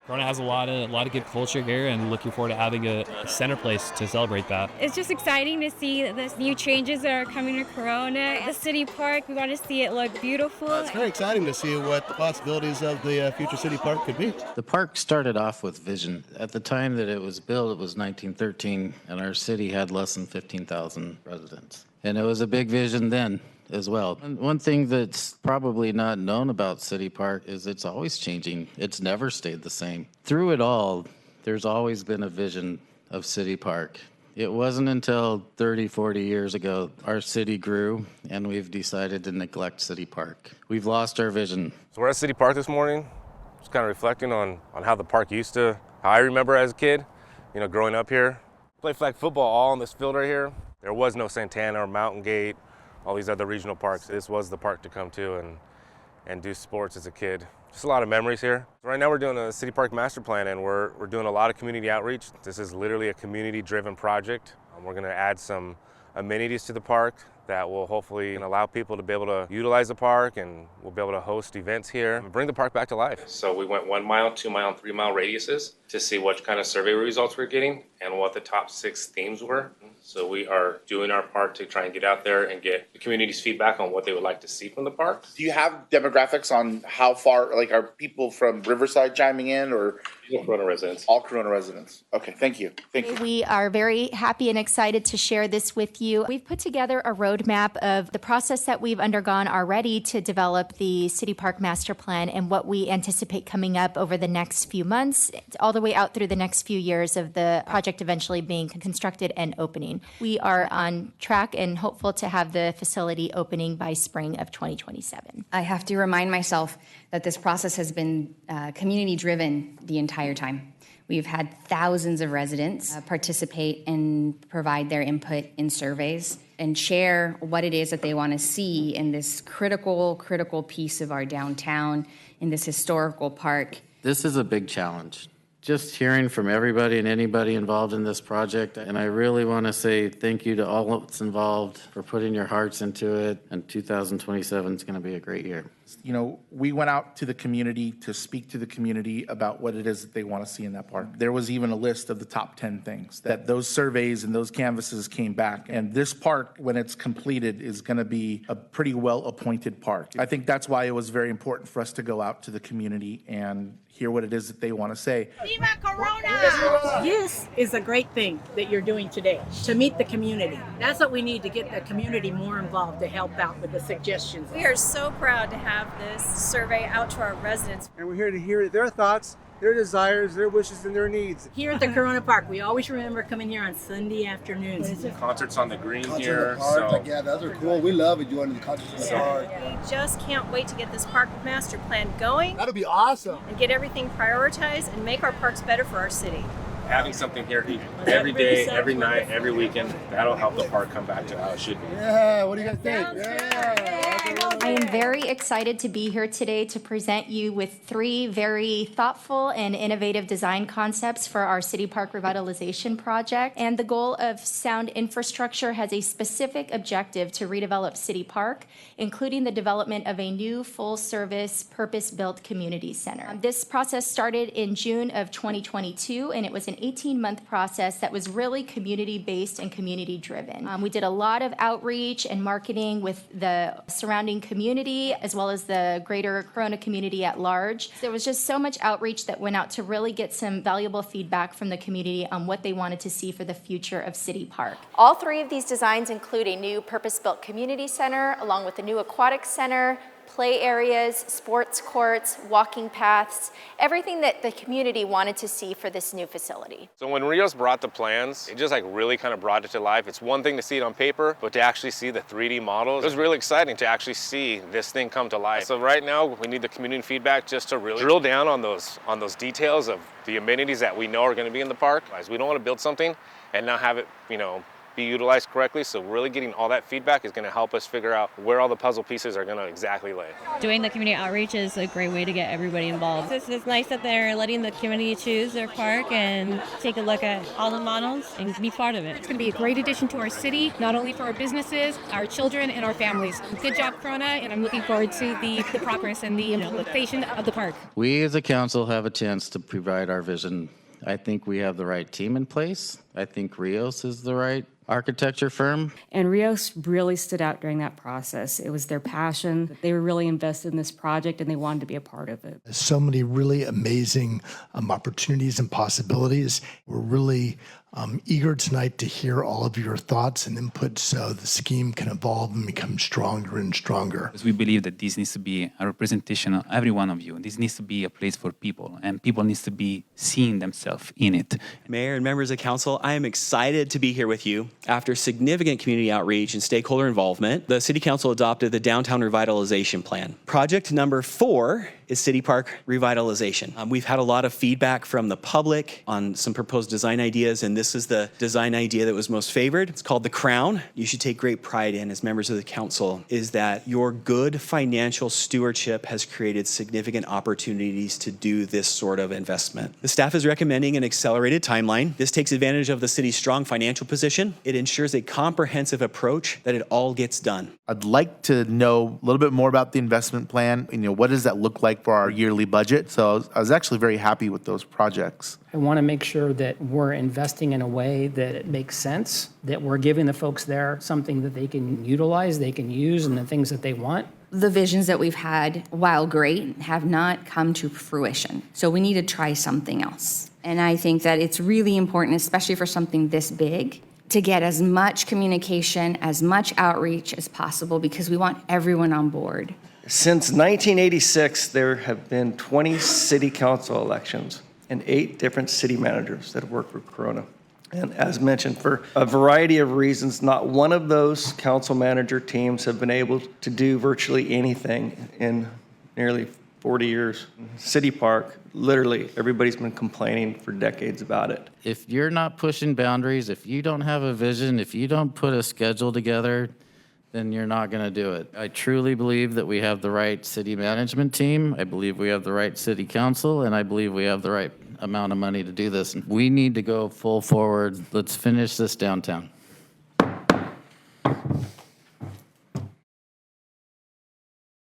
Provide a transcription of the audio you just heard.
Corona has a lot of good culture here, and looking forward to having a center place to celebrate that. It's just exciting to see the new changes that are coming to Corona. The city park, we want to see it look beautiful. It's very exciting to see what the possibilities of the future city park could be. The park started off with vision. At the time that it was built, it was 1913, and our city had less than 15,000 residents. And it was a big vision then as well. And one thing that's probably not known about City Park is it's always changing. It's never stayed the same. Through it all, there's always been a vision of City Park. It wasn't until 30, 40 years ago our city grew and we've decided to neglect City Park. We've lost our vision. So we're at City Park this morning, just kind of reflecting on how the park how I remember as a kid, growing up here. Played flag football all on this field right here. There was no Santana or Mountain Gate, all these other regional parks. This was the park to come to and do sports as a kid. Just a lot of memories here. Right now we're doing a City Park Masterplan, and we're doing a lot of community outreach. This is literally a community-driven project. We're going to add some amenities to the park that will hopefully allow people to be able to utilize the park, and we'll be able to host events here and bring the park back to life. So we went 1 mile, 2 mile, and 3 mile radiuses to see what kind of survey results we're getting and what the top 6 themes were. So we are doing our part to try and get out there and get the community's feedback on what they would like to see from the park. Do you have demographics on how far, are people from Riverside chiming in, or? All Corona residents. All Corona residents. Okay, thank you. We are very happy and excited to share this with you. We've put together a roadmap of the process that we've undergone already to develop the City Park Master Plan and what we anticipate coming up over the next few months, all the way out through the next few years of the project eventually being constructed and opening. We are on track and hopeful to have the facility opening by spring of 2027. I have to remind myself that this process has been community-driven the entire time. We've had thousands of residents participate and provide their input in surveys and share what it is that they want to see in this critical piece of our downtown, in this historical park. This is a big challenge. Just hearing from everybody and anybody involved in this project, and I really want to say thank you to all that's involved for putting your hearts into it, and 2027 is going to be a great year. We went out to the community to speak to the community about what it is that they want to see in that park. There was even a list of the top 10 things that those surveys and those canvases came back. And this park, when it's completed, is going to be a pretty well-appointed park. I think that's why it was very important for us to go out to the community and hear what it is that they want to say. Viva Corona! This is a great thing that you're doing today, to meet the community. That's what we need, to get the community more involved to help out with the suggestions. We are so proud to have this survey out to our residents. And we're here to hear their thoughts, their desires, their wishes, and their needs. Here at the Corona Park, we always remember coming here on Sunday afternoons. Concerts on the green Concerts here. in the park, yeah, those are cool. We love enjoying the concerts in the park. We just can't wait to get this park master plan going That'll be awesome. and get everything prioritized and make our parks better for our city. Having something here every day, every night, every weekend, that'll help the park come back to how it should be. Yeah, what do you guys think? Yeah. I am very excited to be here today to present you with 3 very thoughtful and innovative design concepts for our City Park Revitalization project. And the goal of sound infrastructure has a specific objective to redevelop City Park, including the development of a new full-service, purpose-built community center. This process started in June of 2022, and it was an 18-month process that was really community-based and community-driven. We did a lot of outreach and marketing with the surrounding community as well as the greater Corona community at large. There was just so much outreach that went out to really get some valuable feedback from the community on what they wanted to see for the future of City Park. All 3 of these designs include a new purpose-built community center along with a new aquatic center, play areas, sports courts, walking paths, everything that the community wanted to see for this new facility. So when Rios brought the plans, it just really kind of brought it to life. It's one thing to see it on paper, but to actually see the 3D models, it was really exciting to actually see this thing come to life. So right now we need the community feedback just to really drill down on those details of the amenities that we know are going to be in the park. We don't want to build something and not have it, be utilized correctly. So really getting all that feedback is going to help us figure out where all the puzzle pieces are going to exactly lay. Doing the community outreach is a great way to get everybody involved. It's nice that they're letting the community choose their park and take a look at all the models and be part of it. It's going to be a great addition to our city, not only for our businesses, our children, and our families. Good job, Corona, and I'm looking forward to the progress and the implementation of the park. We as a council have a chance to provide our vision. I think we have the right team in place. I think Rios is the right architecture firm. And Rios really stood out during that process. It was their passion. They were really invested in this project and they wanted to be a part of it. So many really amazing opportunities and possibilities. We're really eager tonight to hear all of your thoughts and input so the scheme can evolve and become stronger and stronger. We believe that this needs to be a representation of every one of you. This needs to be a place for people, and people needs to be seeing themselves in it. Mayor and members of council, I am excited to be here with you. After significant community outreach and stakeholder involvement, the City Council adopted the Downtown Revitalization Plan. Project number 4 is City Park Revitalization. We've had a lot of feedback from the public on some proposed design ideas, and this is the design idea that was most favored. It's called the Crown. You should take great pride in, as members of the council, is that your good financial stewardship has created significant opportunities to do this sort of investment. The staff is recommending an accelerated timeline. This takes advantage of the city's strong financial position. It ensures a comprehensive approach that it all gets done. I'd like to know a little bit more about the investment plan. What does that look like for our yearly budget? So I was actually very happy with those projects. I want to make sure that we're investing in a way that it makes sense, that we're giving the folks there something that they can utilize, they can use, and the things that they want. The visions that we've had, while great, have not come to fruition. So we need to try something else. And I think that it's really important, especially for something this big, to get as much communication, as much outreach as possible, because we want everyone on board. Since 1986, there have been 20 city council elections and 8 different city managers that have worked for Corona. And as mentioned, for a variety of reasons, not one of those council manager teams have been able to do virtually anything in nearly 40 years. City Park, literally, everybody's been complaining for decades about it. If you're not pushing boundaries, if you don't have a vision, if you don't put a schedule together, then you're not going to do it. I truly believe that we have the right city management team. I believe we have the right city council, and I believe we have the right amount of money to do this. We need to go full forward. Let's finish this downtown.